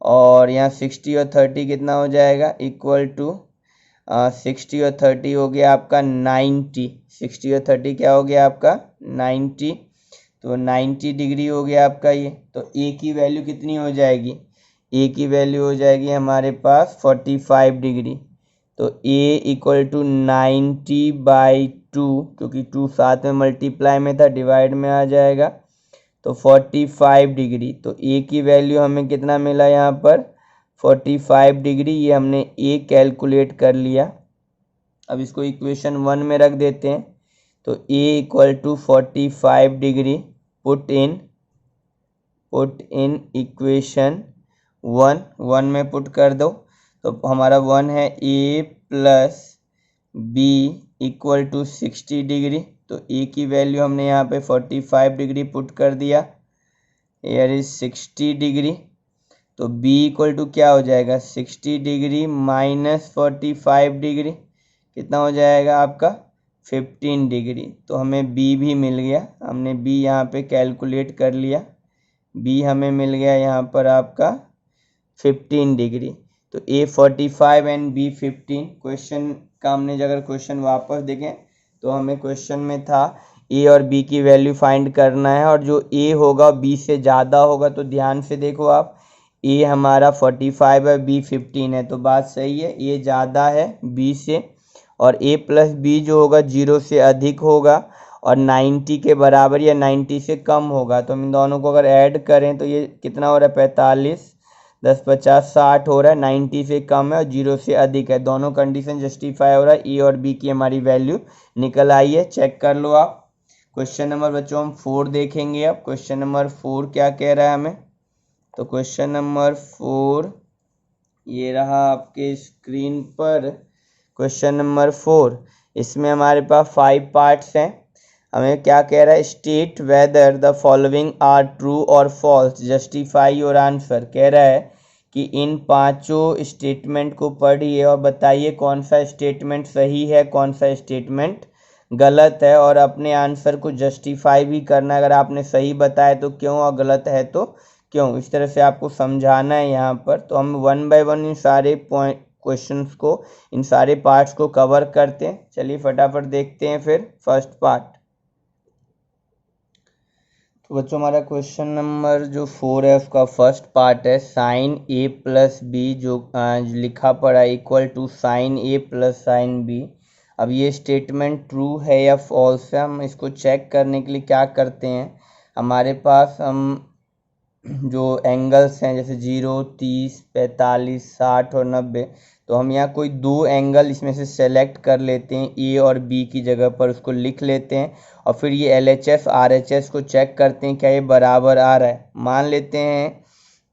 और यहाँ 60 और 30 कितना हो जाएगा, इक्वल टू 60 और 30 हो गया आपका 90। 60 और 30 क्या हो गया आपका 90, तो 90 डिग्री हो गया आपका ये। तो a की वैल्यू कितनी हो जाएगी, a की वैल्यू हो जाएगी हमारे पास 45 डिग्री। तो a इक्वल टू 90/2, क्योंकि 2 साथ में मल्टीप्लाई में था, डिवाइड में आ जाएगा, तो 45 डिग्री। तो a की वैल्यू हमें कितना मिला यहाँ पर 45 डिग्री, ये हमने a कैलकुलेट कर लिया। अब इसको इक्वेशन 1 में रख देते हैं। तो a equal to 45 degree put in equation 1 में पुट कर दो। तो हमारा 1 है a plus b equal to 60 degree. तो a की वैल्यू हमने यहाँ पे 45 डिग्री पुट कर दिया, एयर इज 60 डिग्री। तो b इक्वल टू क्या हो जाएगा 60 डिग्री माइनस 45 डिग्री, कितना हो जाएगा आपका 15 डिग्री। तो हमें b भी मिल गया, हमने b यहाँ पे कैलकुलेट कर लिया, b हमें मिल गया यहाँ पर आपका 15 डिग्री। तो a 45 एंड b 15। क्वेश्चन का हमने अगर क्वेश्चन वापस देखें तो हमें क्वेश्चन में था a और b की वैल्यू फाइंड करना है, और जो a होगा b से ज़्यादा होगा। तो ध्यान से देखो आप, a हमारा 45 है, b 15 है, तो बात सही है, a ज़्यादा है b से, और a प्लस b जो होगा 0 से अधिक होगा और 90 के बराबर या 90 से कम होगा। तो हम इन दोनों को अगर ऐड करें तो ये कितना हो रहा है 45, 10 50 60 हो रहा है, 90 से कम है और 0 से अधिक है। दोनों कंडीशन जस्टिफाई हो रहा है, ए और बी की हमारी वैल्यू निकल आई है, चेक कर लो आप। क्वेश्चन नंबर बच्चों हम 4 देखेंगे। अब क्वेश्चन नंबर 4 क्या कह रहा है हमें, तो क्वेश्चन नंबर 4 ये रहा आपके स्क्रीन पर। क्वेश्चन नंबर 4, इसमें हमारे पास 5 पार्ट्स हैं। हमें क्या कह रहा है, state whether the following are true और फॉल्स, जस्टिफाई योर आंसर। कह रहा है कि इन पांचों स्टेटमेंट को पढ़िए और बताइए कौन सा स्टेटमेंट सही है, कौन सा स्टेटमेंट गलत है, और अपने आंसर को जस्टिफाई भी करना है। अगर आपने सही बताया तो क्यों, और गलत है तो क्यों, इस तरह से आपको समझाना है यहाँ पर। तो हम 1 बाय 1 इन सारे पॉइंट क्वेश्चंस को, इन सारे पार्ट्स को कवर करते हैं। चलिए फटाफट देखते हैं फिर फर्स्ट पार्ट। तो बच्चों हमारा क्वेश्चन नंबर जो 4 है उसका फर्स्ट पार्ट है साइन a प्लस बी, जो लिखा पड़ा equal to sine a plus sine b। अब ये स्टेटमेंट ट्रू है या फॉल्स है, हम इसको चेक करने के लिए क्या करते हैं, हमारे पास हम जो एंगल्स हैं जैसे 0, 30, 45, 60 और 90, तो हम यहाँ कोई 2 एंगल इसमें से सेलेक्ट कर लेते हैं, ए और बी की जगह पर उसको लिख लेते हैं, और फिर ये LHS RHS को चेक करते हैं क्या ये बराबर आ रहा है। मान लेते हैं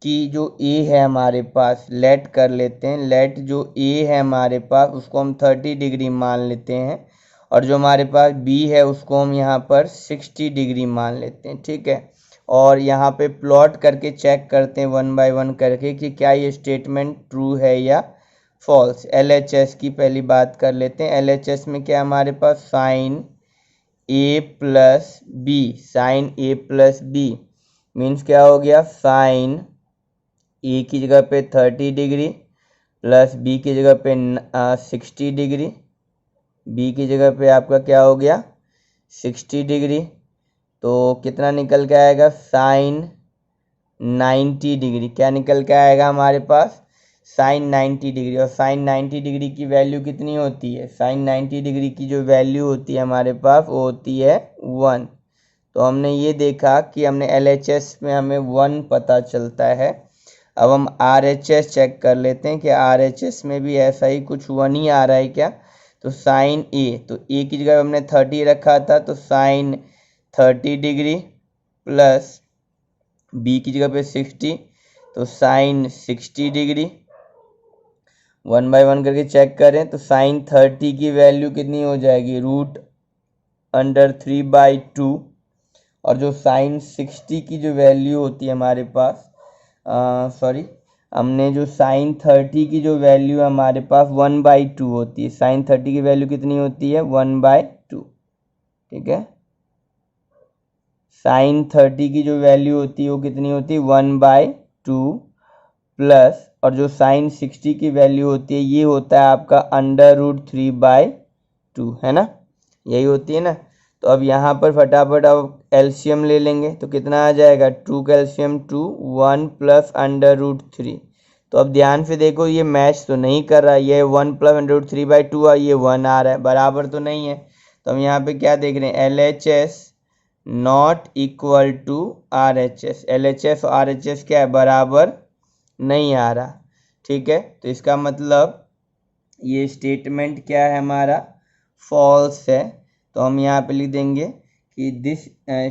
कि जो ए है हमारे पास, लेट कर लेते हैं, लेट जो ए है हमारे पास उसको हम 30 डिग्री मान लेते हैं, और जो हमारे पास बी है उसको हम यहाँ पर 60 डिग्री मान लेते हैं, ठीक है। और यहाँ पे प्लॉट करके चेक करते हैं 1 बाय 1 करके कि क्या ये स्टेटमेंट ट्रू है या फॉल्स। LHS की पहली बात कर लेते हैं। LHS में क्या हमारे पास sine a plus B, sine a plus B means क्या हो गया, साइन a की जगह पे 30 डिग्री प्लस b की जगह पे 60 डिग्री, b की जगह पे आपका क्या हो गया 60 डिग्री, तो कितना निकल के आएगा साइन 90 डिग्री। क्या निकल के आएगा हमारे पास साइन 90 डिग्री, और साइन 90 डिग्री की वैल्यू कितनी होती है? साइन 90 डिग्री की जो वैल्यू होती है हमारे पास वो होती है 1। तो हमने ये देखा कि हमने LHS में हमें 1 पता चलता है। अब हम RHS चेक कर लेते हैं कि RHS में भी ऐसा ही कुछ 1 ही आ रहा है क्या। तो साइन A, तो A की जगह हमने 30 रखा था, तो साइन 30 डिग्री प्लस B की जगह पे 60, तो साइन 60 डिग्री। 1 बाय 1 करके चेक करें तो साइन 30 की वैल्यू कितनी हो जाएगी? √3/2। और जो साइन 60 की जो वैल्यू होती है हमारे पास, हमने जो साइन 30 की जो वैल्यू है हमारे पास 1/2 होती है। साइन 30 की वैल्यू कितनी होती है? 1/2। ठीक है, साइन 30 की जो वैल्यू होती है वो कितनी होती है? 1/2 प्लस, और जो साइन 60 की वैल्यू होती है ये होता है आपका √3/2, है ना, यही होती है ना। तो अब यहाँ पर फटाफट अब एलसीएम ले लेंगे तो कितना आ जाएगा? 2 का एलसीएम 2, 1 प्लस √3। तो अब ध्यान से देखो, ये मैच तो नहीं कर रहा है, ये 1 प्लस √3/2 और ये 1 आ रहा है, बराबर तो नहीं है। तो हम यहाँ पे क्या देख रहे हैं? LHS not equal to RHS। LHS और RHS क्या है? बराबर नहीं आ रहा। ठीक है, तो इसका मतलब ये स्टेटमेंट क्या है हमारा? फॉल्स है। तो हम यहाँ पे लिख देंगे कि this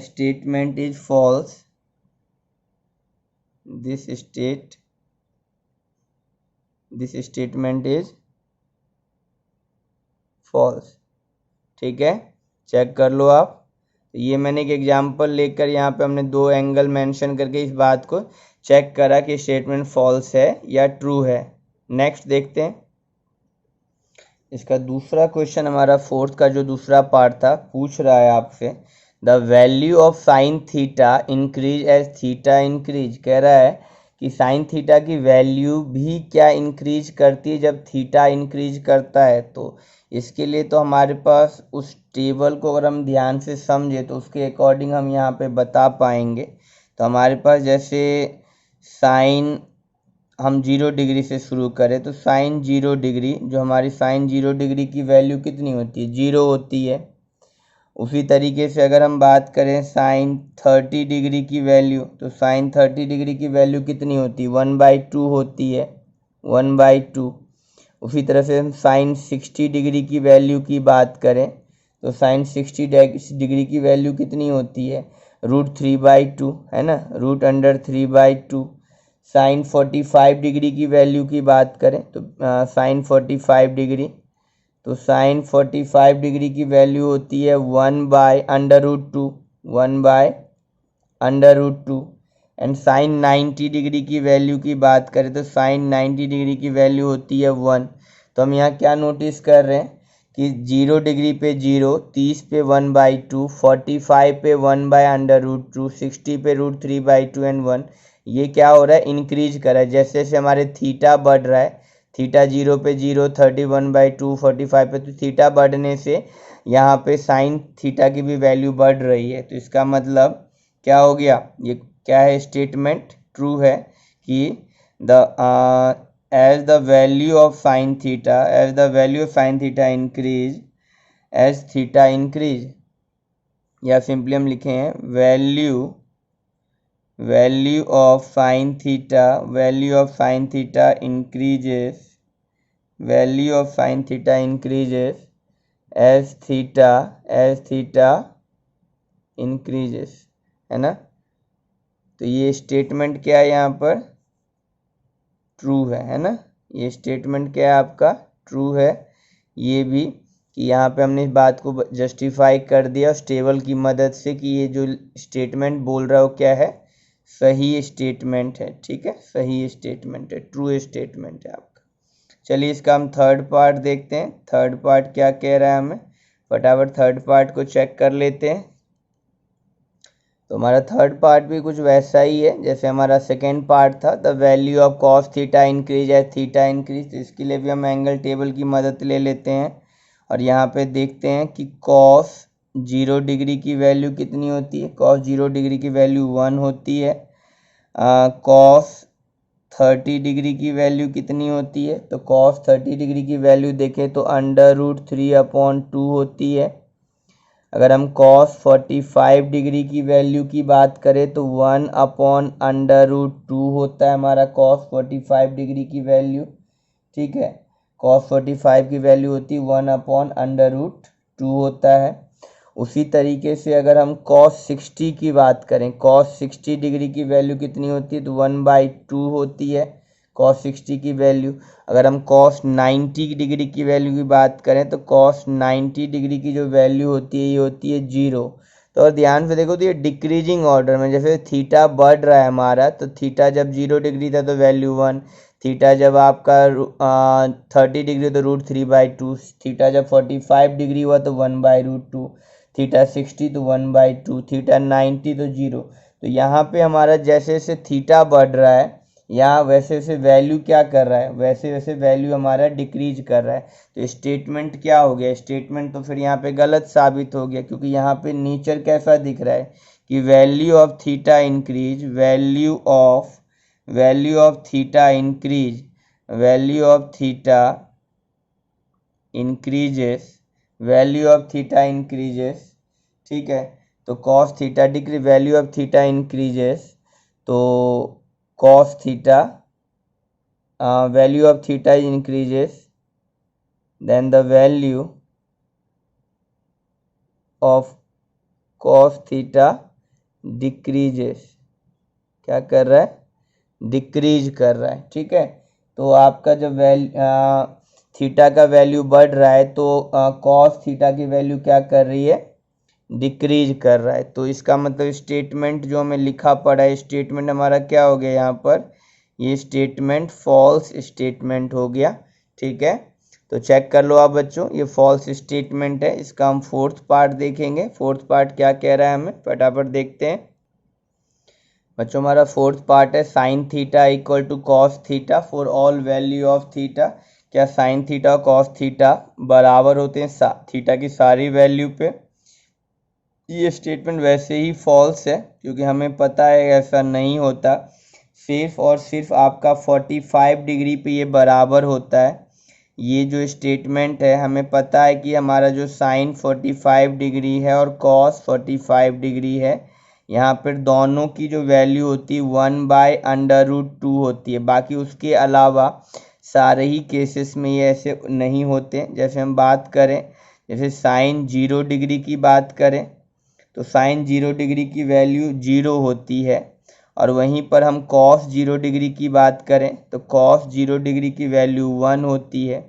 statement is false, this statement is false. ठीक है, चेक कर लो आप। ये मैंने एक एग्जांपल लेकर यहाँ पे हमने 2 एंगल मेंशन करके इस बात को चेक करा कि स्टेटमेंट फॉल्स है या ट्रू है। नेक्स्ट देखते हैं, इसका दूसरा क्वेश्चन हमारा 4th का जो दूसरा पार्ट था, पूछ रहा है आपसे the value of sine theta increase as theta increase. कह रहा है कि साइन थीटा की वैल्यू भी क्या इंक्रीज करती है जब थीटा इंक्रीज करता है। तो इसके लिए तो हमारे पास उस टेबल को अगर हम ध्यान से समझे तो उसके अकॉर्डिंग हम यहाँ पे बता पाएंगे। तो हमारे पास जैसे साइन हम 0 डिग्री से शुरू करें तो साइन 0 डिग्री, जो हमारी साइन 0 डिग्री की वैल्यू कितनी होती है? 0 होती है। उसी तरीके से अगर हम बात करें साइन 30 डिग्री की वैल्यू, तो साइन 30 डिग्री की वैल्यू कितनी होती है? 1/2 होती है, 1/2। उसी तरह से हम साइन 60 डिग्री की वैल्यू की बात करें तो साइन 60 डिग्री की वैल्यू कितनी होती है? √3/2, है ना, √3/2। साइन 45 डिग्री की वैल्यू की बात करें तो साइन 45 डिग्री, तो साइन 45 डिग्री की वैल्यू होती है 1/√2, 1/√2। एंड साइन 90 डिग्री की वैल्यू की बात करें तो साइन 90 डिग्री की वैल्यू होती है 1। तो हम यहाँ क्या नोटिस कर रहे हैं कि 0 डिग्री पे 0, 30 पे 1/2, 45 पे 1/√2, 60 पे √3/2 एंड 1। ये क्या हो रहा है? इंक्रीज कर रहा है। जैसे जैसे हमारे थीटा बढ़ रहा है, थीटा 0 पे 0, 30 1/2, 45 पे, तो थीटा बढ़ने से यहाँ पे साइन थीटा की भी वैल्यू बढ़ रही है। तो इसका मतलब क्या हो गया? ये क्या है? स्टेटमेंट ट्रू है कि as the value of sin theta increase as theta increase, या सिंपली हम लिखे हैं value of sin theta increases as theta increases, है ना। तो ये स्टेटमेंट क्या है? यहाँ पर ट्रू है ना। ये स्टेटमेंट क्या है? आपका ट्रू है। ये भी कि यहाँ पे हमने इस बात को जस्टिफाई कर दिया उस टेबल की मदद से कि ये जो स्टेटमेंट बोल रहा है वो क्या है? सही स्टेटमेंट है। ठीक है, सही स्टेटमेंट है, ट्रू स्टेटमेंट है आपका। चलिए इसका हम थर्ड पार्ट देखते हैं। थर्ड पार्ट क्या कह रहा है हमें, फटाफट थर्ड पार्ट को चेक कर लेते हैं। तो हमारा थर्ड पार्ट भी कुछ वैसा ही है जैसे हमारा सेकेंड पार्ट था। The value of cos theta increase as theta increase. तो इसके लिए भी हम एंगल टेबल की मदद ले लेते हैं और यहाँ पे देखते हैं कि कॉस 0 डिग्री की वैल्यू कितनी होती है? कॉस 0 डिग्री की वैल्यू 1 होती है। कॉस 30 डिग्री की वैल्यू कितनी होती है? तो cos 30 डिग्री की वैल्यू देखें तो √3/2 होती है। अगर हम cos 45 डिग्री की वैल्यू की बात करें तो 1/√2 होता है हमारा cos 45 डिग्री की वैल्यू। ठीक है, cos 45 की वैल्यू होती है 1/√2 होता है। उसी तरीके से अगर हम cos 60 की बात करें, cos 60 डिग्री की वैल्यू कितनी होती है? तो 1/2 होती है cos 60 की वैल्यू। अगर हम cos 90 डिग्री की वैल्यू की बात करें तो cos 90 डिग्री की जो वैल्यू होती है ये होती है 0। तो और ध्यान से देखो तो ये डिक्रीजिंग ऑर्डर में, जैसे थीटा बढ़ रहा है हमारा, तो थीटा जब 0 डिग्री था तो वैल्यू 1, थीटा जब आपका 30 डिग्री तो √3/2, थीटा जब 45 डिग्री हुआ तो 1/√2, थीटा 60 तो 1/2, थीटा 90 तो 0। तो यहाँ पे हमारा जैसे जैसे थीटा बढ़ रहा है, यहाँ वैसे वैसे वैल्यू क्या कर रहा है, वैसे वैसे वैल्यू हमारा डिक्रीज कर रहा है। तो स्टेटमेंट क्या हो गया? स्टेटमेंट तो फिर यहाँ पे गलत साबित हो गया, क्योंकि यहाँ पे नेचर कैसा दिख रहा है कि value of theta increase, value of theta increase, value of theta increases, value of theta increases. ठीक है, तो cos theta degree, value of theta increases, तो cos theta, value of theta increases, then the value of cos theta decreases. क्या कर रहा है? Decrease कर रहा है। ठीक है, तो आपका जब थीटा का वैल्यू बढ़ रहा है तो cos थीटा की वैल्यू क्या कर रही है? डिक्रीज कर रहा है। तो इसका मतलब स्टेटमेंट जो हमें लिखा पड़ा है, स्टेटमेंट हमारा क्या हो गया यहाँ पर? ये स्टेटमेंट फॉल्स स्टेटमेंट हो गया। ठीक है, तो चेक कर लो आप बच्चों, ये फॉल्स स्टेटमेंट है। इसका हम फोर्थ पार्ट देखेंगे। फोर्थ पार्ट क्या कह रहा है हमें, फटाफट देखते हैं बच्चों। हमारा फोर्थ पार्ट है sine theta equal to cos theta for all value of theta. क्या साइन थीटा और कॉस थीटा बराबर होते हैं थीटा की सारी वैल्यू पे? ये स्टेटमेंट वैसे ही फॉल्स है, क्योंकि हमें पता है ऐसा नहीं होता। सिर्फ और सिर्फ आपका 45 डिग्री पे ये बराबर होता है। ये जो स्टेटमेंट है, हमें पता है कि हमारा जो साइन 45 डिग्री है और कॉस 45 डिग्री है, यहाँ पर दोनों की जो वैल्यू होती है 1/√2 होती है। बाकी उसके अलावा सारे ही केसेस में ये ऐसे नहीं होते। जैसे हम बात करें, जैसे साइन 0 डिग्री की बात करें तो साइन 0 डिग्री की वैल्यू 0 होती है, और वहीं पर हम कॉस 0 डिग्री की बात करें तो कॉस 0 डिग्री की वैल्यू 1 होती है।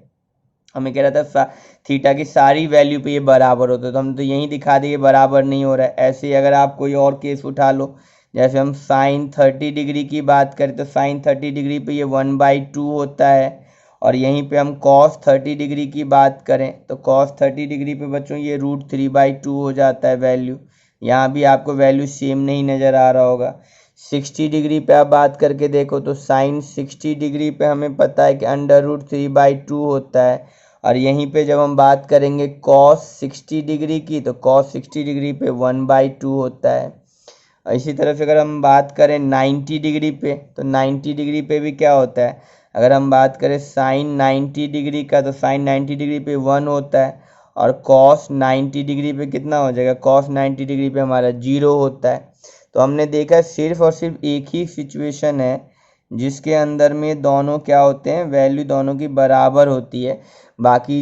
हमें कह रहा था थीटा की सारी वैल्यू पे ये बराबर होता है, तो हम तो यहीं दिखा दें ये बराबर नहीं हो रहा है। ऐसे ही अगर आप कोई और केस उठा लो, जैसे हम साइन 30 डिग्री की बात करें तो साइन 30 डिग्री पे ये 1/2 होता है, और यहीं पे हम कॉस 30 डिग्री की बात करें तो कॉस 30 डिग्री पे बच्चों ये √3/2 हो जाता है वैल्यू। यहाँ भी आपको वैल्यू सेम नहीं नज़र आ रहा होगा। 60 डिग्री पे आप बात करके देखो तो साइन 60 डिग्री पे हमें पता है कि √3/2 होता है, और यहीं पे जब हम बात करेंगे cos 60 डिग्री की तो cos 60 डिग्री पे 1/2 होता है। और इसी तरह से अगर हम बात करें 90 डिग्री पे तो 90 डिग्री पे भी क्या होता है? अगर हम बात करें साइन 90 डिग्री का तो साइन 90 डिग्री पे 1 होता है, और cos 90 डिग्री पे कितना हो जाएगा? cos 90 डिग्री पे हमारा 0 होता है। तो हमने देखा सिर्फ और सिर्फ एक ही सिचुएशन है जिसके अंदर में दोनों क्या होते हैं, वैल्यू दोनों की बराबर होती है। बाकी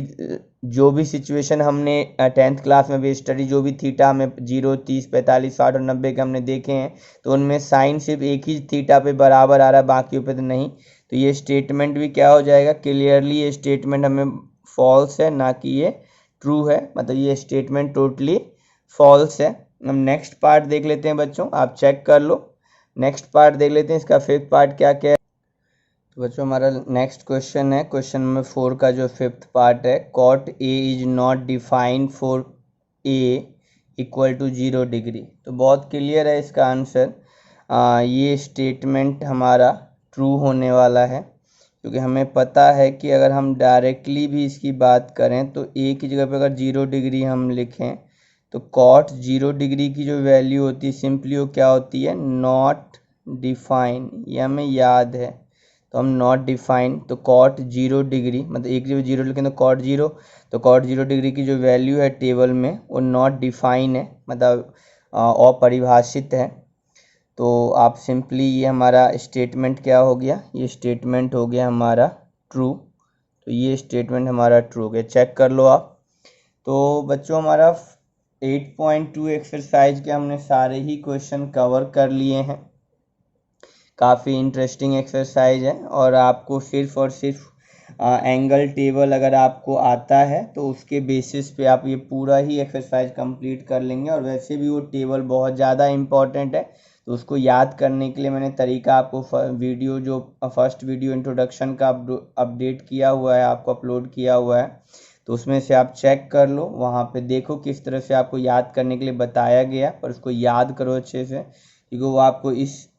जो भी सिचुएशन हमने 10th क्लास में भी स्टडी, जो भी थीटा में 0, 30, 45, 60 और 90 के हमने देखे हैं, तो उनमें साइन सिर्फ एक ही थीटा पे बराबर आ रहा है, बाकियों पे तो नहीं। तो ये स्टेटमेंट भी क्या हो जाएगा? क्लियरली ये स्टेटमेंट हमें फॉल्स है, ना कि ये ट्रू है। मतलब ये स्टेटमेंट टोटली फॉल्स है। हम नेक्स्ट पार्ट देख लेते हैं बच्चों, आप चेक कर लो। नेक्स्ट पार्ट देख लेते हैं, इसका फिफ्थ पार्ट क्या क्या है। तो बच्चों हमारा नेक्स्ट क्वेश्चन है, क्वेश्चन नंबर 4 का जो फिफ्थ पार्ट है, cot a is not defined for a equal to 0 degree. तो बहुत क्लियर है इसका आंसर। ये स्टेटमेंट हमारा ट्रू होने वाला है, क्योंकि हमें पता है कि अगर हम डायरेक्टली भी इसकी बात करें तो ए की जगह पे अगर 0 डिग्री हम लिखें तो कॉट 0 डिग्री की जो वैल्यू होती है सिंपली वो क्या होती है? Not define. ये हमें याद है। तो हम नॉट डिफाइन, तो कॉट 0 डिग्री मतलब एक जब 0 लिखें तो कॉट 0, तो कॉट 0 डिग्री की जो वैल्यू है टेबल में वो नॉट डिफाइन है, मतलब अपरिभाषित है। तो आप सिंपली ये हमारा स्टेटमेंट क्या हो गया, ये स्टेटमेंट हो गया हमारा ट्रू। तो ये स्टेटमेंट हमारा ट्रू हो गया, चेक कर लो आप। तो बच्चों हमारा 8.2 एक्सरसाइज के हमने सारे ही क्वेश्चन कवर कर लिए हैं। काफ़ी इंटरेस्टिंग एक्सरसाइज है और आपको सिर्फ और सिर्फ एंगल टेबल अगर आपको आता है तो उसके बेसिस पे आप ये पूरा ही एक्सरसाइज कंप्लीट कर लेंगे। और वैसे भी वो टेबल बहुत ज़्यादा इम्पॉर्टेंट है, तो उसको याद करने के लिए मैंने तरीका आपको वीडियो जो फर्स्ट वीडियो इंट्रोडक्शन का अपडेट किया हुआ है, आपको अपलोड किया हुआ है, तो उसमें से आप चेक कर लो, वहाँ पे देखो किस तरह से आपको याद करने के लिए बताया गया, पर उसको याद करो अच्छे से, क्योंकि वो आपको इस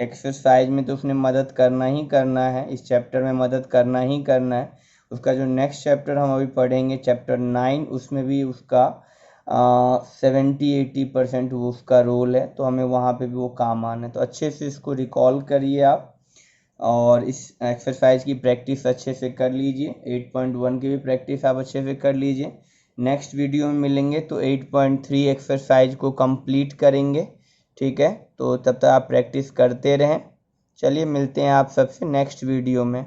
एक्सरसाइज में तो उसने मदद करना ही करना है, इस चैप्टर में मदद करना ही करना है। उसका जो नेक्स्ट चैप्टर हम अभी पढ़ेंगे चैप्टर 9, उसमें भी उसका 70-80% वो उसका रोल है, तो हमें वहाँ पे भी वो काम आना है। तो अच्छे से इसको रिकॉल करिए आप और इस एक्सरसाइज की प्रैक्टिस अच्छे से कर लीजिए। 8.1 की भी प्रैक्टिस आप अच्छे से कर लीजिए। नेक्स्ट वीडियो में मिलेंगे तो 8.3 एक्सरसाइज को कंप्लीट करेंगे, ठीक है। तो तब तक आप प्रैक्टिस करते रहें। चलिए मिलते हैं आप सबसे नेक्स्ट वीडियो में।